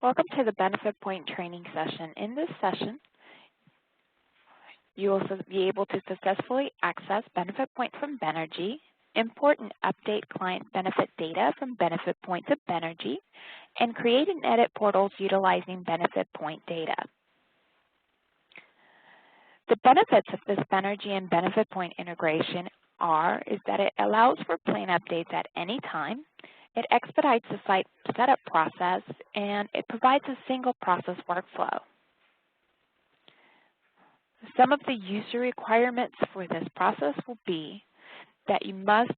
Welcome to the BenefitPoint training session. In this session, you will be able to successfully access BenefitPoint from Benergy, import and update client benefit data from BenefitPoint to Benergy, and create and edit portals utilizing BenefitPoint data. The benefits of this Benergy and BenefitPoint integration is that it allows for plan updates at any time. It expedites the site setup process, and it provides a single process workflow. Some of the user requirements for this process will be that you must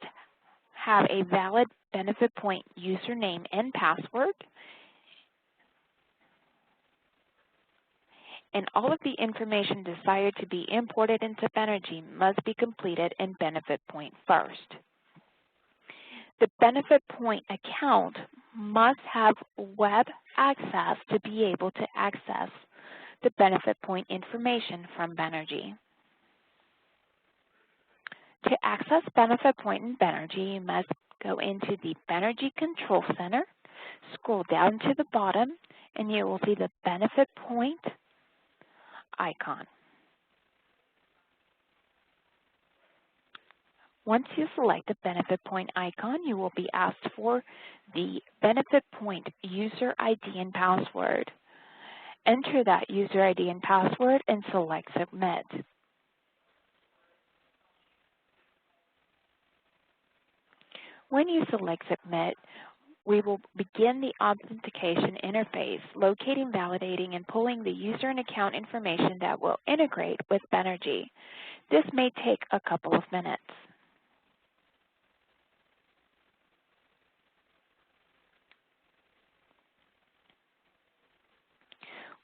have a valid BenefitPoint username and password, and all of the information desired to be imported into Benergy must be completed in BenefitPoint first. The BenefitPoint account must have web access to be able to access the BenefitPoint information from Benergy. To access BenefitPoint in Benergy, you must go into the Benergy Control Center, scroll down to the bottom, and you will see the BenefitPoint icon. Once you select the BenefitPoint icon, you will be asked for the BenefitPoint user ID and password. Enter that user ID and password and select Submit. When you select Submit, we will begin the authentication interface, locating, validating, and pulling the user and account information that will integrate with Benergy. This may take a couple of minutes.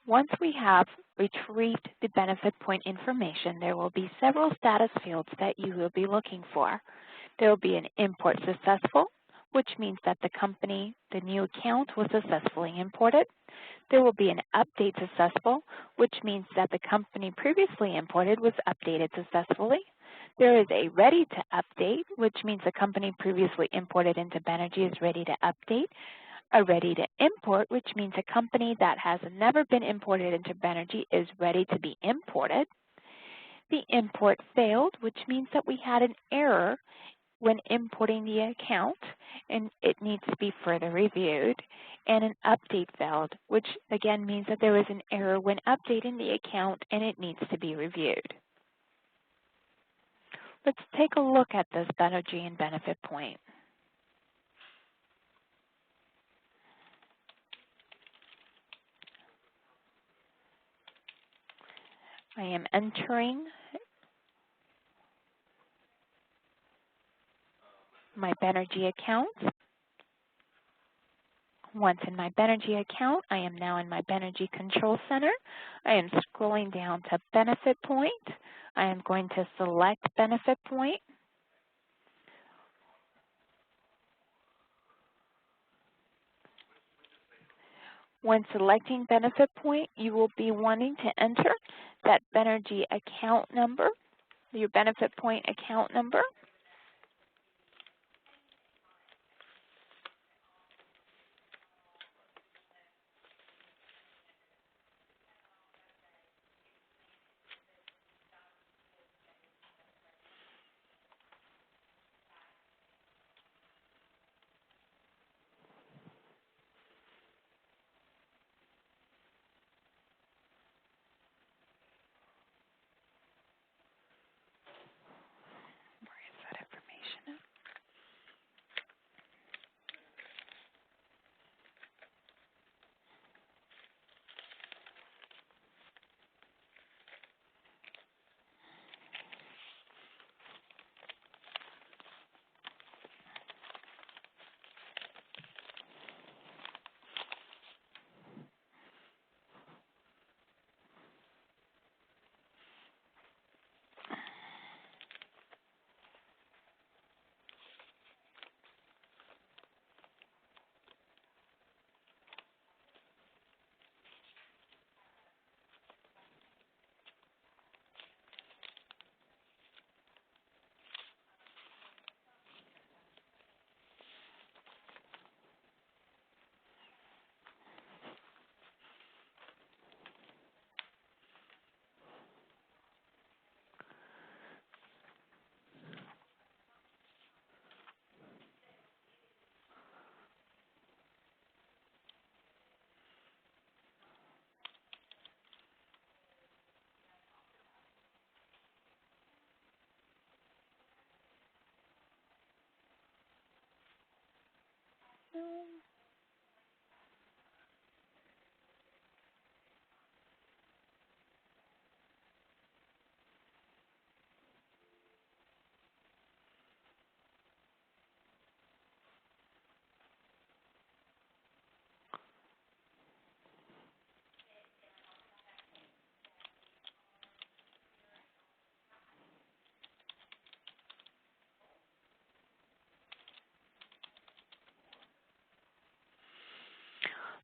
Once we have retrieved the BenefitPoint information, there will be several status fields that you will be looking for. There will be an import successful, which means that the new account was successfully imported. There will be an update successful, which means that the company previously imported was updated successfully. There is a ready to update, which means the company previously imported into Benergy is ready to update. A ready to import, which means a company that has never been imported into Benergy is ready to be imported. The import failed, which means that we had an error when importing the account, and it needs to be further reviewed. And an update failed, which again means that there was an error when updating the account and it needs to be reviewed. Let's take a look at this Benergy and BenefitPoint. I am entering my Benergy account. Once in my Benergy account, I am now in my Benergy Control Center. I am scrolling down to BenefitPoint. I am going to select BenefitPoint. When selecting BenefitPoint, you will be wanting to enter that Benergy account number, your BenefitPoint account number.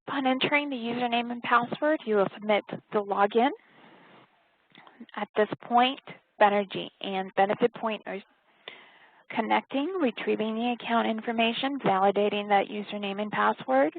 Upon entering the username and password, you will submit the login. At this point, Benergy and BenefitPoint are connecting, retrieving the account information, validating that username and password.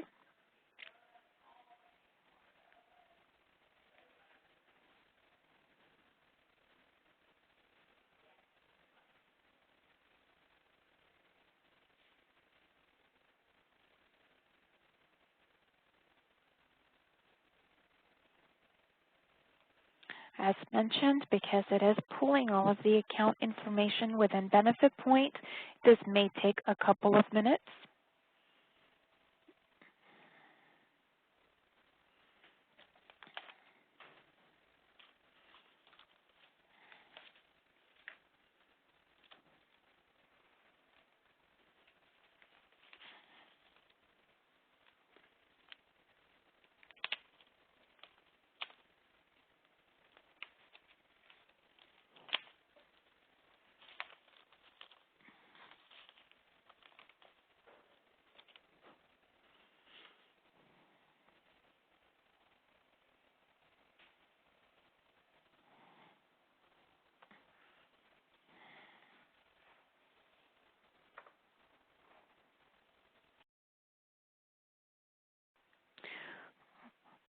As mentioned, because it is pulling all of the account information within BenefitPoint, this may take a couple of minutes.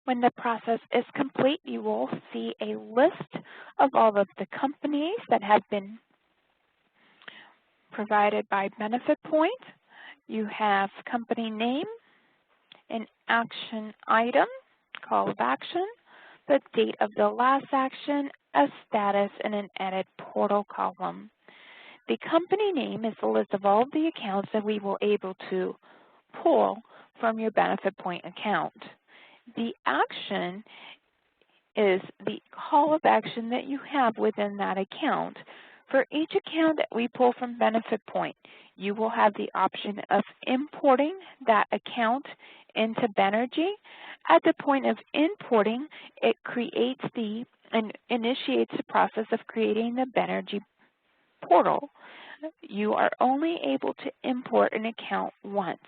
When the process is complete, you will see a list of all of the companies that have been provided by BenefitPoint. You have company name, an action item, call of action, the date of the last action, a status, and an edit portal column. The company name is the list of all of the accounts that we will able to pull from your BenefitPoint account. The action is the call of action that you have within that account. For each account that we pull from BenefitPoint, you will have the option of importing that account into Benergy. At the point of importing, it creates and initiates the process of creating the Benergy portal. You are only able to import an account once.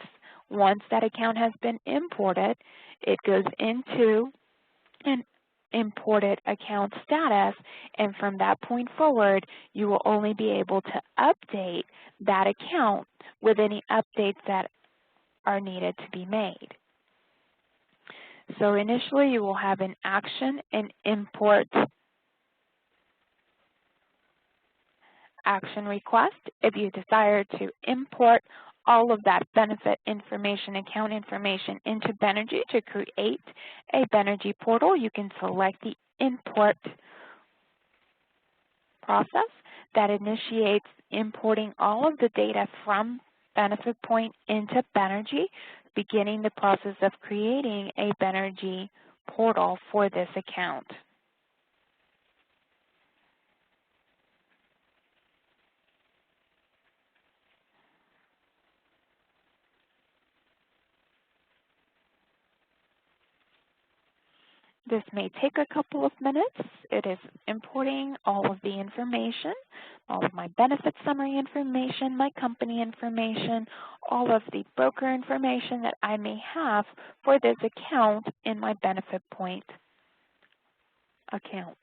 Once that account has been imported, it goes into an imported account status, and from that point forward, you will only be able to update that account with any updates that are needed to be made. So initially, you will have an action and import action request. If you desire to import all of that benefit information, account information into Benergy to create a Benergy portal, you can select the import process that initiates importing all of the data from BenefitPoint into Benergy, beginning the process of creating a Benergy portal for this account. This may take a couple of minutes. It is importing all of the information, all of my benefit summary information, my company information, all of the broker information that I may have for this account in my BenefitPoint account.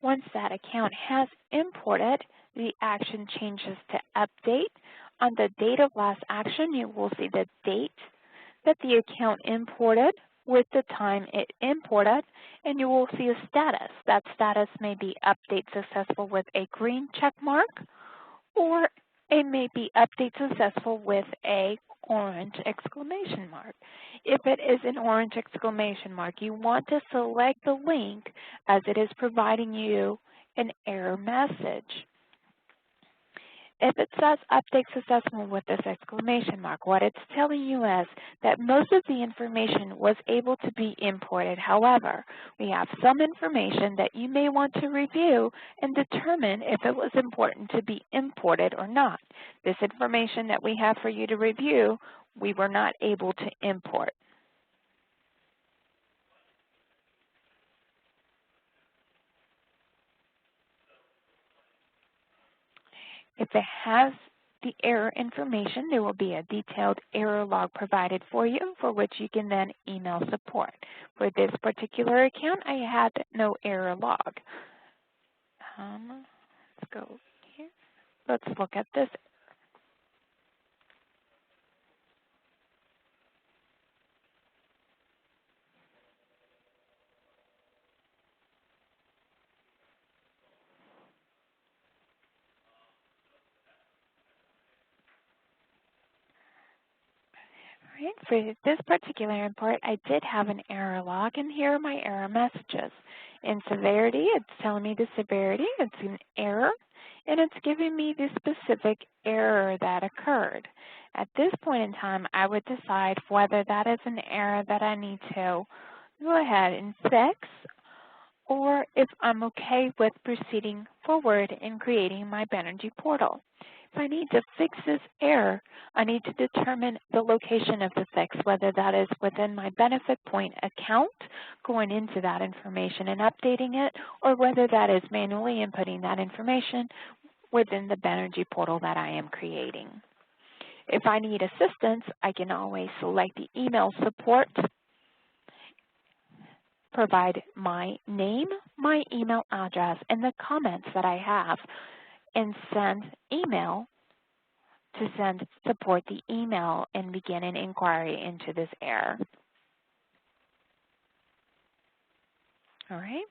Once that account has imported, the action changes to update. On the date of last action, you will see the date that the account imported with the time it imported, and you will see a status. That status may be update successful with a green check mark, or it may be update successful with a orange exclamation mark. If it is an orange exclamation mark, you want to select the link as it is providing you an error message. If it says update successful with this exclamation mark, what it's telling you is that most of the information was able to be imported. However, we have some information that you may want to review and determine if it was important to be imported or not. This information that we have for you to review, we were not able to import. If it has the error information, there will be a detailed error log provided for you, for which you can then email support. For this particular account, I had no error log. Let's go here. Let's look at this. All right, for this particular import, I did have an error log, and here are my error messages. In severity, it's telling me the severity, it's an error, and it's giving me the specific error that occurred. At this point in time, I would decide whether that is an error that I need to go ahead and fix, or if I'm okay with proceeding forward and creating my Benergy portal. If I need to fix this error, I need to determine the location of the fix, whether that is within my BenefitPoint account, going into that information and updating it, or whether that is manually inputting that information within the Benergy portal that I am creating. If I need assistance, I can always select the email support, provide my name, my email address, and the comments that I have, and send email to send support the email and begin an inquiry into this error. All right.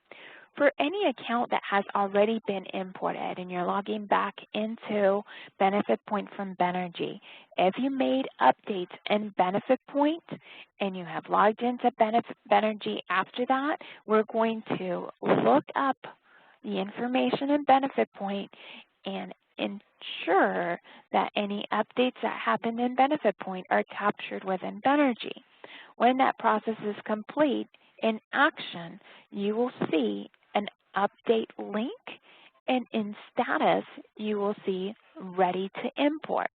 For any account that has already been imported and you're logging back into BenefitPoint from Benergy, if you made updates in BenefitPoint and you have logged into Benergy after that, we're going to look up the information in BenefitPoint and ensure that any updates that happen in BenefitPoint are captured within Benergy. When that process is complete, in action, you will see an update link, and in status, you will see ready to import.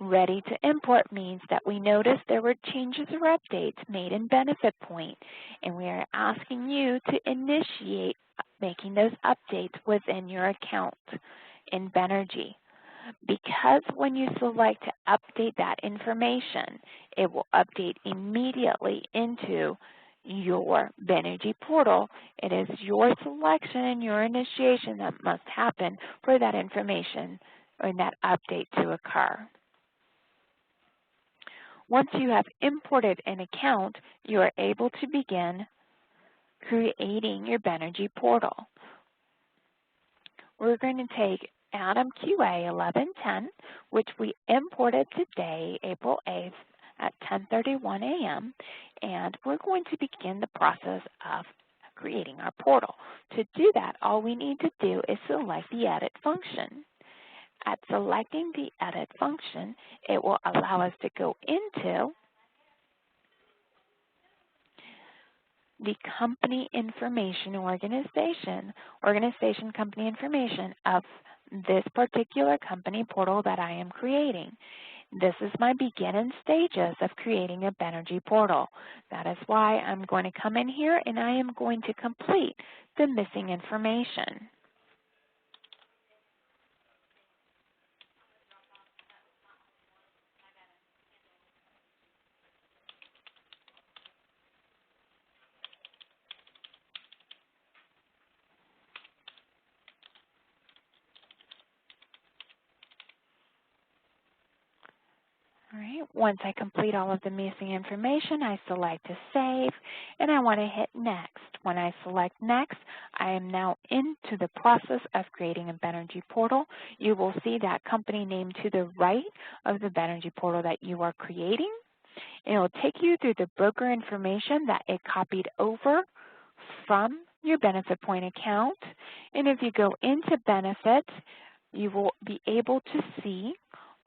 Ready to import means that we noticed there were changes or updates made in BenefitPoint, and we are asking you to initiate making those updates within your account in Benergy. Because when you select to update that information, it will update immediately into your Benergy portal. It is your selection and your initiation that must happen for that information or that update to occur. Once you have imported an account, you are able to begin creating your Benergy portal. We're going to take Adam QA 1110, which we imported today, April 8th at 10:31 a.m., and we're going to begin the process of creating our portal. To do that, all we need to do is select the edit function. At selecting the edit function, it will allow us to go into the company information organization company information of this particular company portal that I am creating. This is my beginning stages of creating a Benergy portal. That is why I'm going to come in here and I am going to complete the missing information. right, once I complete all of the missing information, I select to save, and I want to hit next. When I select next, I am now into the process of creating a Benergy portal. You will see that company name to the right of the Benergy portal that you are creating. And it will take you through the broker information that it copied over from your BenefitPoint account. And if you go into benefits, you will be able to see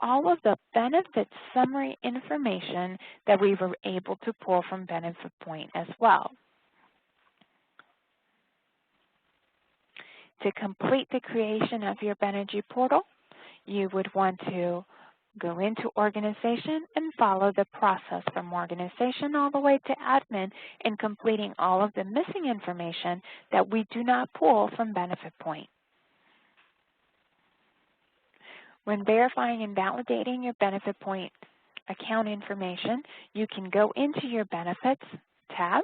all of the benefit summary information that we were able to pull from BenefitPoint as well. To complete the creation of your Benergy portal, you would want to go into organization and follow the process from organization all the way to admin and completing all of the missing information that we do not pull from BenefitPoint. When verifying and validating your BenefitPoint account information, you can go into your Benefits tab,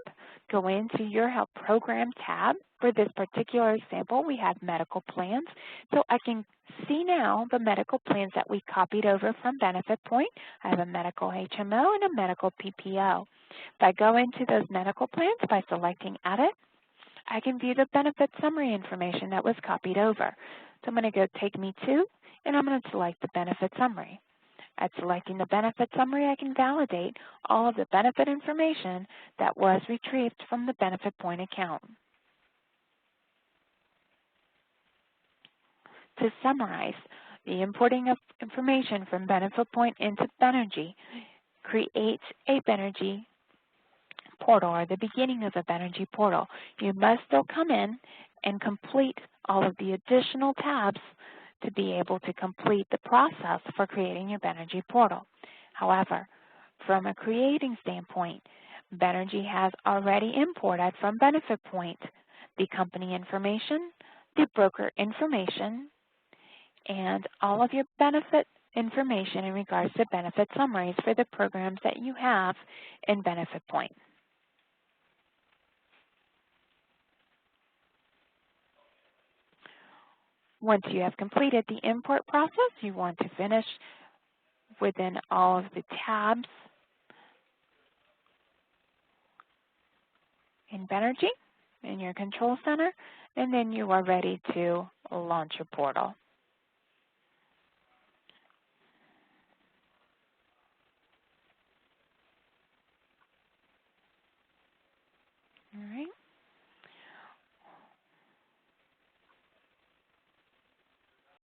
go into your Help Program tab. For this particular example, we have medical plans. So I can see now the medical plans that we copied over from BenefitPoint. I have a medical HMO and a medical PPO. If I go into those medical plans by selecting Edit, I can view the benefit summary information that was copied over. So I'm going to go Take Me To, and I'm going to select the benefit summary. At selecting the benefit summary, I can validate all of the benefit information that was retrieved from the BenefitPoint account. To summarize, the importing of information from BenefitPoint into Benergy creates a Benergy portal, or the beginning of a Benergy portal. You must still come in and complete all of the additional tabs to be able to complete the process for creating your Benergy portal. However, from a creating standpoint, Benergy has already imported from BenefitPoint the company information, the broker information, and all of your benefit information in regards to benefit summaries for the programs that you have in BenefitPoint. Once you have completed the import process, you want to finish within all of the tabs in Benergy in your control center, and then you are ready to launch your portal.